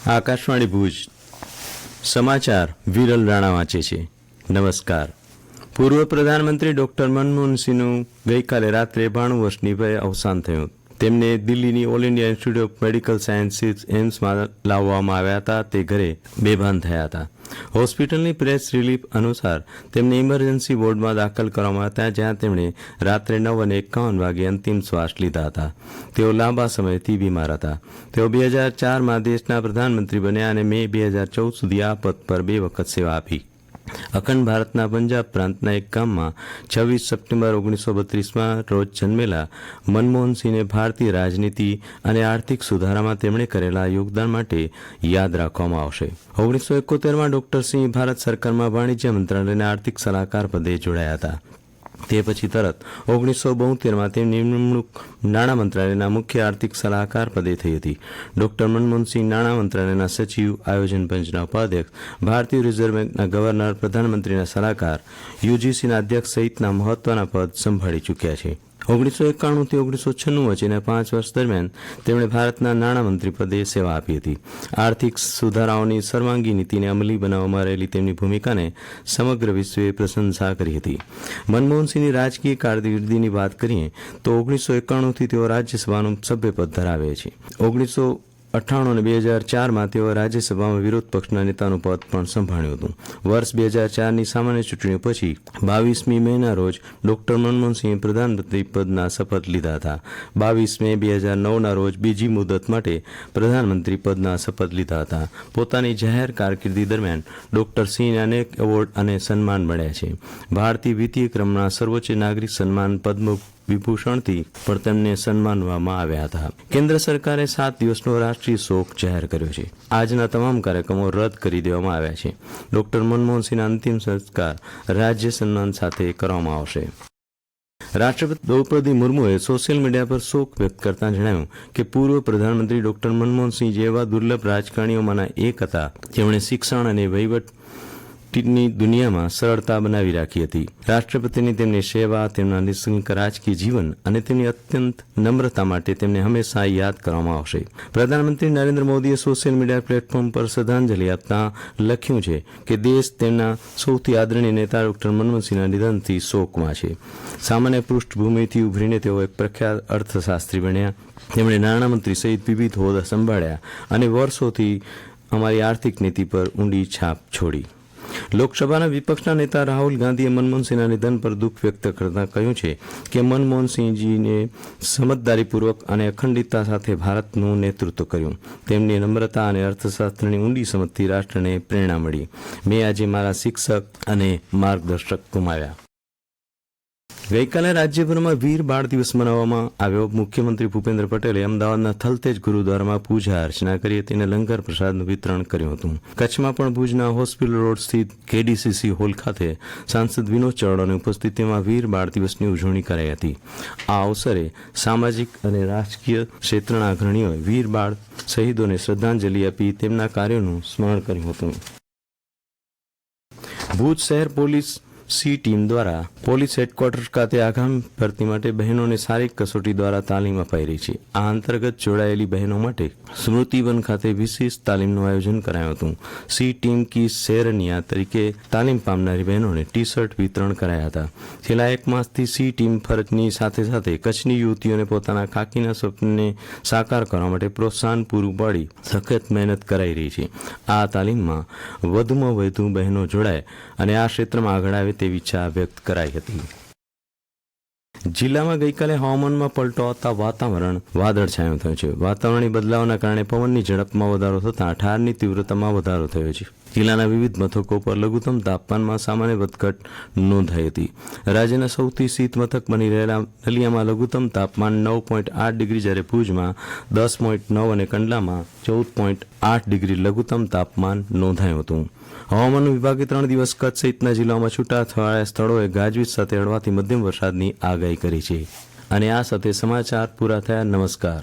આકાશવાણી ભુજ સમાચાર વિરલ રાણા વાંચે છે. નમસ્કાર. પૂર્વ પ્રધાનમંત્રી ડોક્ટર મનમોહનસિંહનું ગઈકાલે રાત્રે 92 વર્ષની વયે અવસાન થયું. તેમને દિલ્હીની all India institute of medical sciences એમ્સમાં લાવવામાં આવ્યા હતા. તે ઘરે બેભાન થયા હતા. હોસ્પિટલની પ્રેસ રિલીફ અનુસાર તેમને ઇમરજન્સી વોર્ડમાં દાખલ કરવામાં હતા, જ્યાં તેમણે રાત્રે 9:51 વાગે અંતિમ શ્વાસ લીધા હતા. તેઓ લાંબા સમયથી બીમાર હતા. તેઓ 2004માં દેશના પ્રધાનમંત્રી બન્યા અને મે 2014 સુધી આ પદ પર 2 વખત સેવા આપી. અખંડ ભારતના પંજાબ પ્રાંતના એક ગામમાં 26 સપ્ટેમ્બર 1932માં રોજ જન્મેલા મનમોહનસિંહને ભારતીય રાજનીતિ અને આર્થિક સુધારામાં તેમણે કરેલા યોગદાન માટે યાદ રાખવામાં આવશે. 1971માં ડોક્ટર સિંહ ભારત સરકારમાં વાણિજ્ય મંત્રાલયના આર્થિક સલાહકાર પદે જોડાયા હતા. તે પછી તરત 1972માં તેમની નિમણૂક નાણાં મંત્રાલયના મુખ્ય આર્થિક સલાહકાર પદે થઈ હતી. ડોક્ટર મનમોહનસિંહ નાણાં મંત્રાલયના સચિવ, આયોજન પંચના ઉપાધ્યક્ષ, ભારતીય રિઝર્વ બેંકના ગવર્નર, પ્રધાનમંત્રીના સલાહકાર, યુજીસીના અધ્યક્ષ સહિતના મહત્વના પદ સંભાળી ચૂક્યા છે. 1991 થી 1996 વચ્ચેના 5 વર્ષ દરમિયાન તેમણે ભારતના નાણામંત્રી પદે સેવા આપી હતી. આર્થિક સુધારાઓની સર્વાંગી નીતિને અમલી બનાવવામાં રહેલી તેમની ભૂમિકાને સમગ્ર વિશ્વે પ્રશંસા કરી હતી. મનમોહનસિંહની રાજકીય કારકિર્દીની વાત કરીએ તો 1991 થી તેઓ રાજ્યસભાનું સભ્યપદ ધરાવે છે. 1998 અને 2004માં તેઓ રાજ્યસભામાં વિરોધ પક્ષના નેતાનું પદ પણ સંભાળ્યું હતું. વર્ષ 2004ની સામાન્ય ચૂંટણીઓ પછી 22મી મેના રોજ ડોક્ટર મનમોહનસિંહે પ્રધાનમંત્રી પદના શપથ લીધા હતા. 22 મે 2009ના રોજ બીજી મુદત માટે પ્રધાનમંત્રી પદના શપથ લીધા હતા. પોતાની જાહેર કારકિર્દી દરમિયાન ડોક્ટર સિંહને અનેક એવોર્ડ અને સન્માન મળ્યા છે. ભારતીય વિત્તીય ક્રમના સર્વોચ્ચ નાગરિક સન્માન પદ્મ વિભૂષણથી પણ તેમને સન્માનવામાં આવ્યા હતા. કેન્દ્ર સરકારે 7 દિવસનો રાષ્ટ્રીય શોક જાહેર કર્યો છે. આજના તમામ કાર્યક્રમો રદ કરી દેવામાં આવ્યા છે. ડોક્ટર મનમોહનસિંહના અંતિમ સંસ્કાર રાજ્ય સન્માન સાથે કરવામાં આવશે. રાષ્ટ્રપતિ દ્રૌપદી મુર્મુએ સોશિયલ મીડિયા પર શોક વ્યક્ત કરતા જણાવ્યું કે પૂર્વ પ્રધાનમંત્રી ડોક્ટર મનમોહનસિંહ જેવા દુર્લભ રાજકારણીઓમાંના એક હતા, જેમણે શિક્ષણ અને વહીવટની દુનિયામાં સરળતા બનાવી રાખી હતી. રાષ્ટ્રપતિની તેમની સેવા, તેમના નિસ્સંક રાજકીય જીવન અને તેમની અત્યંત નમ્રતા માટે તેમને હંમેશા યાદ કરવામાં આવશે. પ્રધાનમંત્રી નરેન્દ્ર મોદીએ સોશિયલ મીડિયા પ્લેટફોર્મ પર શ્રદ્ધાંજલિ આપતા લખ્યું છે કે દેશ તેમના સૌથી આદરણીય નેતા ડોક્ટર મનમોહનસિંહના નિધનથી શોકમાં છે. સામાન્ય પૃષ્ઠભૂમિથી ઉભરીને તેઓ એક પ્રખ્યાત અર્થશાસ્ત્રી બન્યા. તેમણે નાણામંત્રી સહિત વિવિધ હોદ્દા સંભાળ્યા અને વર્ષોથી અમારી આર્થિક નીતિ પર ઊંડી છાપ છોડી. લોકસભાના વિપક્ષના નેતા રાહુલ ગાંધીએ મનમોહનસિંહના નિધન પર દુઃખ વ્યક્ત કરતા કહ્યું છે કે મનમોહનસિંહજીને સમજદારીપૂર્વક અને અખંડિતતા સાથે ભારતનું નેતૃત્વ કર્યું. તેમની નમ્રતા અને અર્થશાસ્ત્રની ઊંડી સમજથી રાષ્ટ્રને પ્રેરણા મળી. મેં આજે મારા શિક્ષક અને માર્ગદર્શક ગુમાવ્યા. ગઈકાલે રાજ્યભરમાં વીર બાળ દિવસ મનાવવામાં આવ્યો. મુખ્યમંત્રી ભૂપેન્દ્ર પટેલે અમદાવાદના થલતેજ ગુરુદ્વારામાં પૂજા અર્ચના કરી હતી અને લંગર પ્રસાદનું વિતરણ કર્યું હતું. કચ્છમાં પણ ભુજના હોસ્પિટલ રોડ સ્થિત કેડીસીસી હોલ ખાતે સાંસદ વિનોદ ચાવડાની ઉપસ્થિતિમાં વીર બાળ દિવસની ઉજવણી કરાઈ હતી. આ અવસરે સામાજિક અને રાજકીય ક્ષેત્રના અગ્રણીઓએ વીર બાળ શહીદોને શ્રદ્ધાંજલિ આપી તેમના કાર્યોનું સ્મરણ કર્યું હતું. ભુજ શહેર પોલીસ સી ટીમ દ્વારા પોલીસ હેડક્વાર્ટર ખાતે આગામી ભરતી માટે બહેનોને શારીરિક કસોટી દ્વારા તાલીમ અપાઈ રહી છે. આ અંતર્ગત જોડાયેલી બહેનો માટે સ્મૃતિવન ખાતે વિશેષ તાલીમનું આયોજન કરાયું હતું. સી ટીમ કી શેરનિયા તરીકે તાલીમ પામનારી બહેનોને ટી શર્ટ વિતરણ કરાયા હતા. છેલ્લા 1 માસથી સી ટીમ ફરજની સાથે સાથે કચ્છની યુવતીઓને પોતાના ખાકીના સ્વપ્નને સાકાર કરવા માટે પ્રોત્સાહન પૂરું પાડી સખત મહેનત કરાઈ રહી છે. આ તાલીમમાં વધુમાં વધુ બહેનો જોડાય અને આ ક્ષેત્રમાં આગળ આવે તેવી ઈચ્છા વ્યક્ત કરાઈ હતી. જિલ્લામાં ગઈકાલે હવામાનમાં પલટો આવતા વાતાવરણ વાદળછાયું થયું છે. વાતાવરણીય બદલાવના કારણે પવનની ઝડપમાં વધારો થતાં ઠારની તીવ્રતામાં વધારો થયો છે. જિલ્લાના વિવિધ મથકો પર લઘુત્તમ તાપમાનમાં સામાન્ય વધઘટ નોંધાઈ હતી. રાજ્યના સૌથી શીત મથક બની રહેલા નલિયામાં લઘુત્તમ તાપમાન 9.8 ડિગ્રી, જ્યારે ભુજમાં 10.9 અને કંડલામાં 14.8 ડિગ્રી લઘુત્તમ તાપમાન નોંધાયું હતું. હવામાન વિભાગે 3 દિવસ કચ્છ સહિતના જિલ્લાઓમાં છૂટાછવાયા સ્થળોએ ગાજવીજ સાથે હળવાથી મધ્યમ વરસાદની આગાહી કરી છે. અને આ સાથે સમાચાર પૂરા થયા. નમસ્કાર.